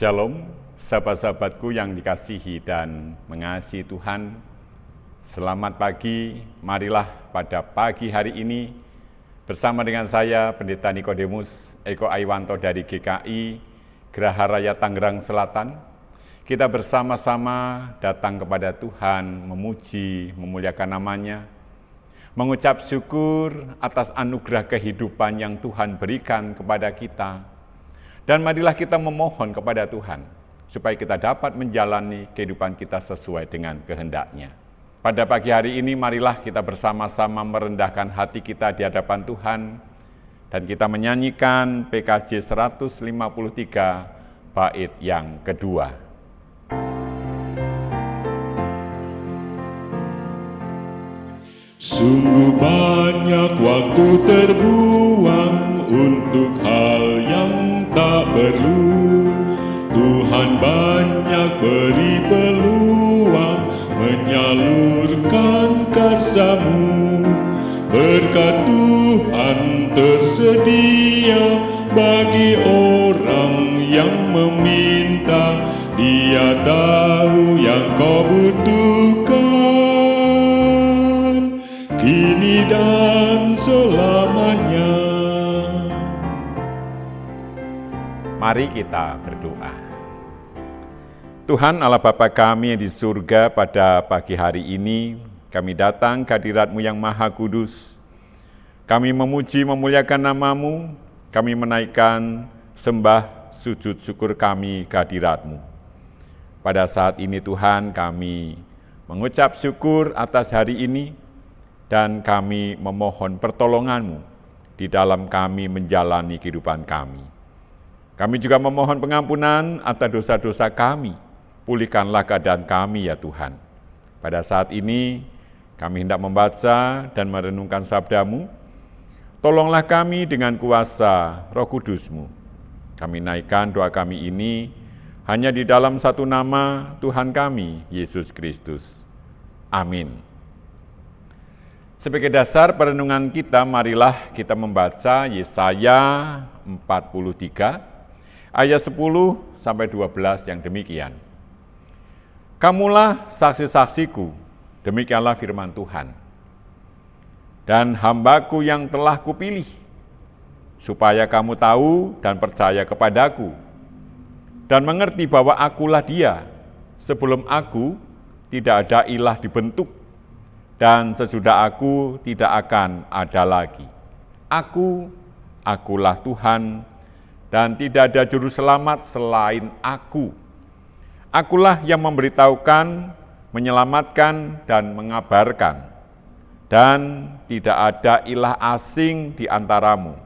Shalom, sahabat-sahabatku yang dikasihi dan mengasihi Tuhan. Selamat pagi, marilah pada pagi hari ini bersama dengan saya, Pendeta Nikodemus Eko Aiwanto dari GKI, Geraha Raya Tangerang Selatan. Kita bersama-sama datang kepada Tuhan, memuji, memuliakan namanya, mengucap syukur atas anugerah kehidupan yang Tuhan berikan kepada kita. Dan marilah kita memohon kepada Tuhan, supaya kita dapat menjalani kehidupan kita sesuai dengan kehendak-Nya. Pada pagi hari ini, marilah kita bersama-sama merendahkan hati kita di hadapan Tuhan, dan kita menyanyikan PKJ 153, bait yang kedua. Sungguh banyak waktu terbuang untuk hal yang tak perlu. Tuhan banyak beri peluang menyalurkan karsa-Mu. Berkat Tuhan tersedia bagi orang yang meminta. Dia tahu yang kau butuhkan kini dan selamanya. Mari kita berdoa. Tuhan Allah Bapa kami yang di surga, pada pagi hari ini kami datang ke hadirat-Mu yang Maha Kudus. Kami memuji memuliakan nama-Mu, kami menaikkan sembah sujud syukur kami ke hadirat-Mu. Pada saat ini Tuhan, kami mengucap syukur atas hari ini, dan kami memohon pertolongan-Mu di dalam kami menjalani kehidupan kami. Kami juga memohon pengampunan atas dosa-dosa kami. Pulihkanlah keadaan kami ya Tuhan. Pada saat ini kami hendak membaca dan merenungkan sabda-Mu. Tolonglah kami dengan kuasa Roh Kudus-Mu. Kami naikkan doa kami ini hanya di dalam satu nama Tuhan kami, Yesus Kristus. Amin. Sebagai dasar perenungan kita, marilah kita membaca Yesaya 43, ayat 10 sampai 12 yang demikian. Kamulah saksi-saksiku, demikianlah firman Tuhan. Dan hamba-Ku yang telah Kupilih, supaya kamu tahu dan percaya kepadaku, dan mengerti bahwa Akulah Dia. Sebelum Aku, tidak ada ilah dibentuk, dan sesudah Aku tidak akan ada lagi. Akulah Tuhan, dan tidak ada juru selamat selain Aku. Akulah yang memberitahukan, menyelamatkan, dan mengabarkan. Dan tidak ada ilah asing di antaramu.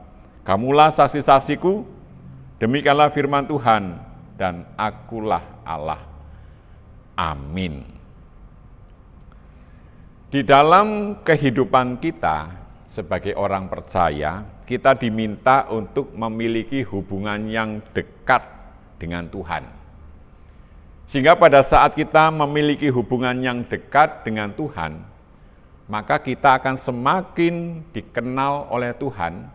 Kamulah saksi-saksiku, demikianlah firman Tuhan, dan Akulah Allah. Amin. Di dalam kehidupan kita sebagai orang percaya, kita diminta untuk memiliki hubungan yang dekat dengan Tuhan. Sehingga pada saat kita memiliki hubungan yang dekat dengan Tuhan, maka kita akan semakin dikenal oleh Tuhan,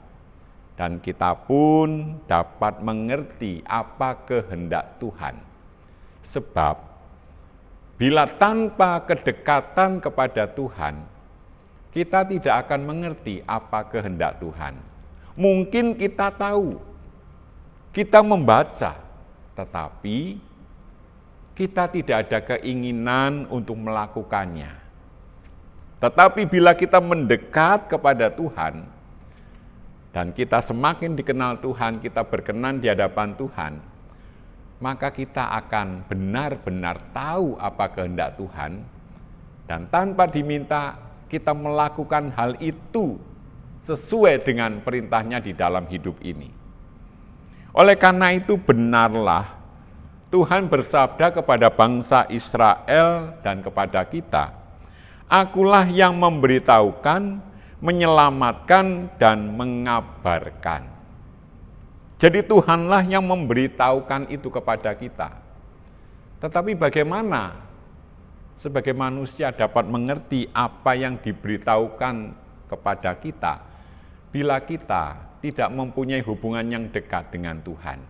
dan kita pun dapat mengerti apa kehendak Tuhan. Sebab, bila tanpa kedekatan kepada Tuhan, kita tidak akan mengerti apa kehendak Tuhan. Mungkin kita tahu, kita membaca, tetapi kita tidak ada keinginan untuk melakukannya. Tetapi bila kita mendekat kepada Tuhan, dan kita semakin dikenal Tuhan, kita berkenan di hadapan Tuhan, maka kita akan benar-benar tahu apa kehendak Tuhan, dan tanpa diminta kita melakukan hal itu sesuai dengan perintahnya di dalam hidup ini. Oleh karena itu benarlah Tuhan bersabda kepada bangsa Israel dan kepada kita, Akulah yang memberitahukan, menyelamatkan, dan mengabarkan. Jadi Tuhanlah yang memberitahukan itu kepada kita. Tetapi bagaimana sebagai manusia dapat mengerti apa yang diberitahukan kepada kita bila kita tidak mempunyai hubungan yang dekat dengan Tuhan?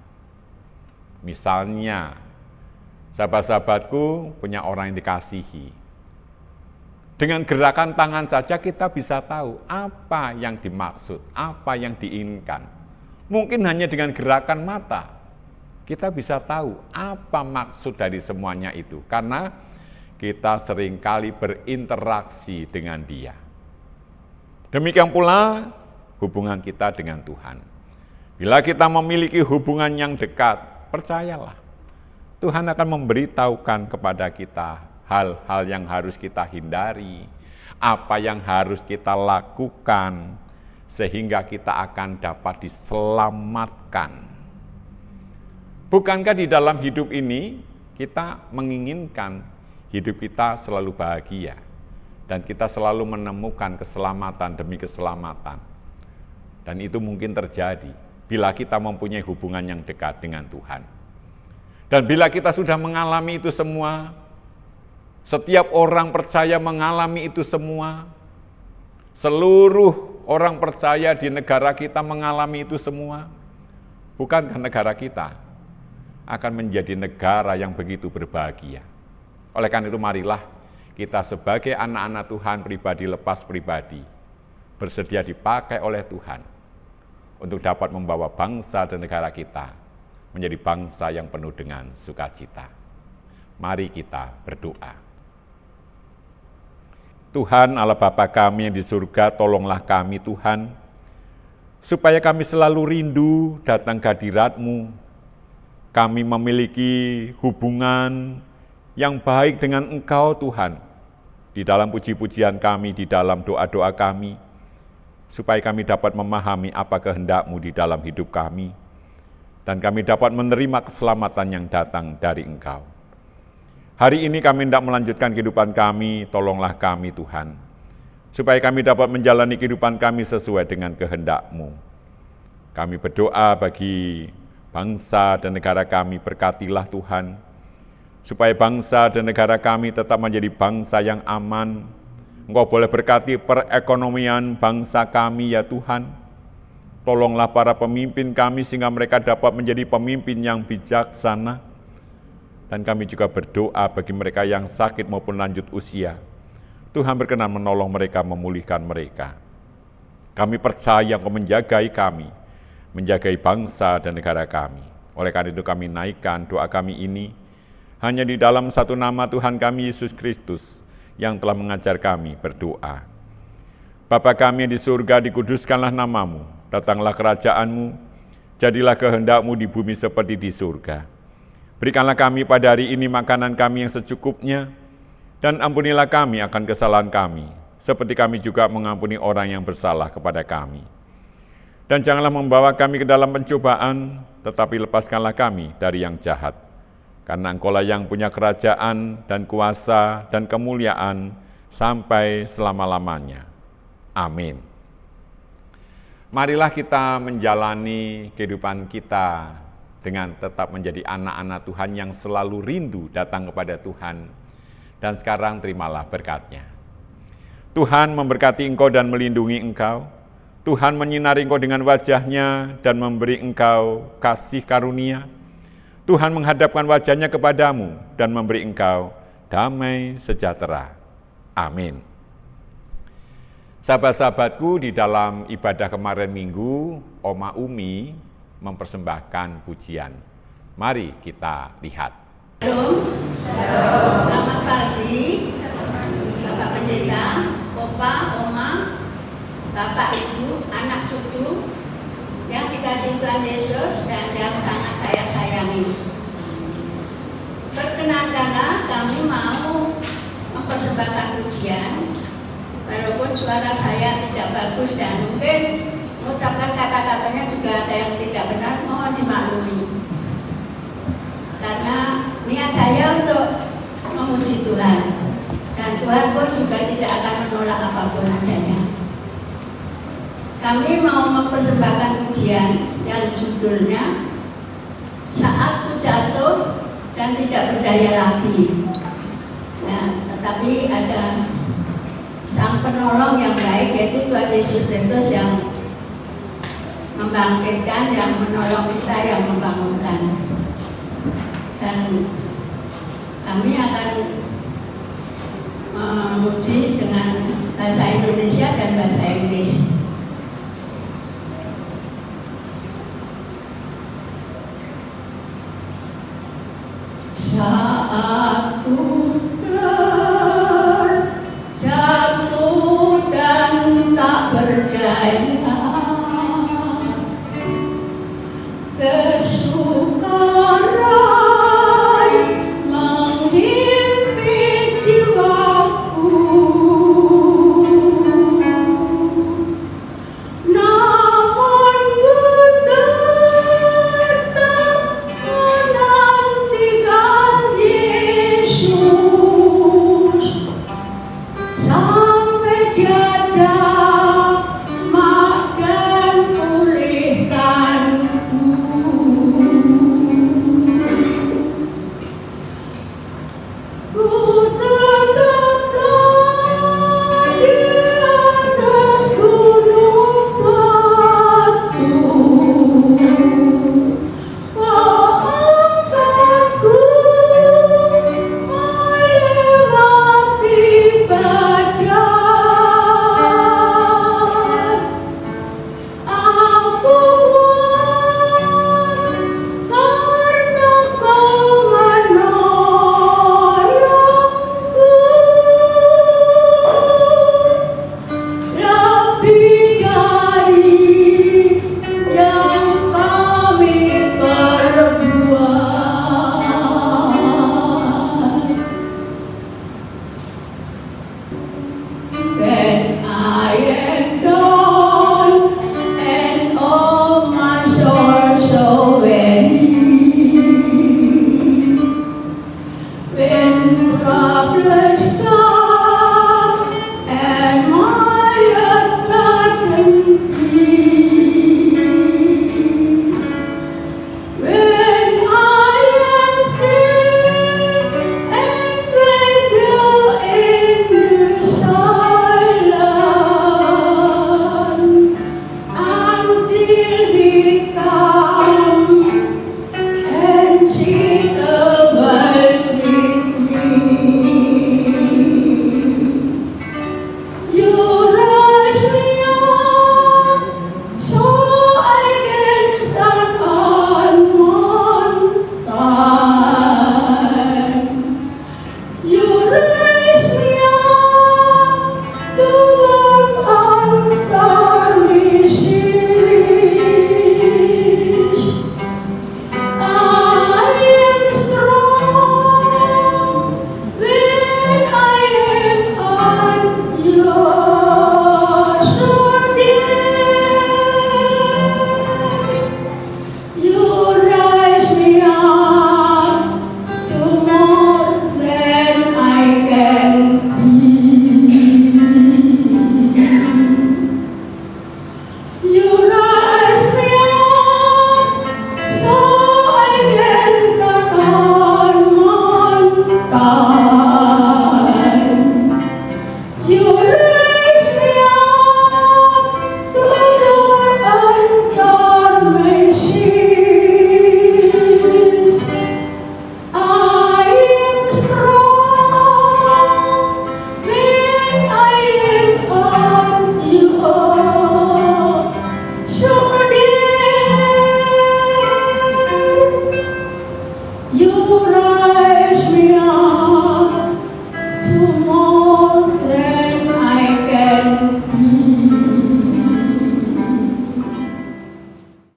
Misalnya, sahabat-sahabatku punya orang yang dikasihi. Dengan gerakan tangan saja kita bisa tahu apa yang dimaksud, apa yang diinginkan. Mungkin hanya dengan gerakan mata, kita bisa tahu apa maksud dari semuanya itu. Karena kita seringkali berinteraksi dengan dia. Demikian pula hubungan kita dengan Tuhan. Bila kita memiliki hubungan yang dekat, percayalah, Tuhan akan memberitahukan kepada kita hal-hal yang harus kita hindari, apa yang harus kita lakukan, sehingga kita akan dapat diselamatkan. Bukankah di dalam hidup ini kita menginginkan hidup kita selalu bahagia, dan kita selalu menemukan keselamatan demi keselamatan. Dan itu mungkin terjadi bila kita mempunyai hubungan yang dekat dengan Tuhan. Dan bila kita sudah mengalami itu semua, setiap orang percaya mengalami itu semua, seluruh orang percaya di negara kita mengalami itu semua, bukankah negara kita akan menjadi negara yang begitu berbahagia? Oleh karena itu marilah kita sebagai anak-anak Tuhan pribadi lepas pribadi bersedia dipakai oleh Tuhan untuk dapat membawa bangsa dan negara kita menjadi bangsa yang penuh dengan sukacita. Mari kita berdoa. Tuhan Allah Bapa kami yang di surga, tolonglah kami Tuhan, supaya kami selalu rindu datang ke hadirat-Mu. Kami memiliki hubungan yang baik dengan Engkau Tuhan, di dalam puji-pujian kami, di dalam doa-doa kami, supaya kami dapat memahami apa kehendak-Mu di dalam hidup kami, dan kami dapat menerima keselamatan yang datang dari Engkau. Hari ini kami hendak melanjutkan kehidupan kami, tolonglah kami Tuhan, supaya kami dapat menjalani kehidupan kami sesuai dengan kehendak-Mu. Kami berdoa bagi bangsa dan negara kami, berkatilah Tuhan, supaya bangsa dan negara kami tetap menjadi bangsa yang aman. Engkau boleh berkati perekonomian bangsa kami ya Tuhan. Tolonglah para pemimpin kami sehingga mereka dapat menjadi pemimpin yang bijaksana. Dan kami juga berdoa bagi mereka yang sakit maupun lanjut usia. Tuhan berkenan menolong mereka, memulihkan mereka. Kami percaya Engkau menjagai kami, menjagai bangsa dan negara kami. Oleh karena itu kami naikkan doa kami ini hanya di dalam satu nama Tuhan kami Yesus Kristus yang telah mengajar kami berdoa. Bapa kami yang di surga, dikuduskanlah nama-Mu, datanglah kerajaan-Mu, jadilah kehendak-Mu di bumi seperti di surga. Berikanlah kami pada hari ini makanan kami yang secukupnya, dan ampunilah kami akan kesalahan kami, seperti kami juga mengampuni orang yang bersalah kepada kami. Dan janganlah membawa kami ke dalam pencobaan, tetapi lepaskanlah kami dari yang jahat. Karena Engkau-lah yang punya kerajaan dan kuasa dan kemuliaan sampai selama-lamanya. Amin. Marilah kita menjalani kehidupan kita dengan tetap menjadi anak-anak Tuhan yang selalu rindu datang kepada Tuhan. Dan sekarang terimalah berkat-Nya. Tuhan memberkati engkau dan melindungi engkau. Tuhan menyinari engkau dengan wajah-Nya dan memberi engkau kasih karunia. Tuhan menghadapkan wajah-Nya kepadamu dan memberi engkau damai sejahtera. Amin. Sahabat-sahabatku, di dalam ibadah kemarin Minggu, Oma Umi mempersembahkan pujian. Mari kita lihat. Selamat pagi, Bapak Pendeta, Opa, Oma, Bapak, Ibu, anak cucu, yang dikasihi Tuhan Yesus dan yang sangat saya sayangi. Perkenankanlah kami mau mempersembahkan pujian, walaupun suara saya tidak bagus dan mungkin mengucapkan kata-katanya juga ada yang tidak benar, mohon dimaklumi. Karena niat saya untuk memuji Tuhan, dan Tuhan pun juga tidak akan menolak apapun adanya. Kami mau mempersembahkan pujian yang judulnya Saat Ku Jatuh dan Tidak Berdaya Lagi. Nah, tetapi ada Sang Penolong yang baik, yaitu Tuhan Yesus Kristus yang membangkitkan, yang menolong kita, yang membangunkan. dan kami akan memuji dengan bahasa Indonesia dan bahasa Inggris. Saat ku terjatuh dan tak berdaya, kesukaran menghimpit jiwaku, namun ku tetap menantikan Yesus sampai Dia jamah dan pulihkanku. Ku tetapkan di atas gunung batu, angkatku melewati badai. Aku kuat karena Kau menolongku, lebih dari yang kami perbuat. When I am gone and all my soul so weary, when problems come and my heart doesn't beat, when I am still and grateful in the silence, until He comes and see the world with me. You raise me up so I can stand on mountain. You raise me up to walk on stormy seas. I am strong when I am on Your shoulder. You raise me up to more than I can be. You raise me up so I can stand on mountain.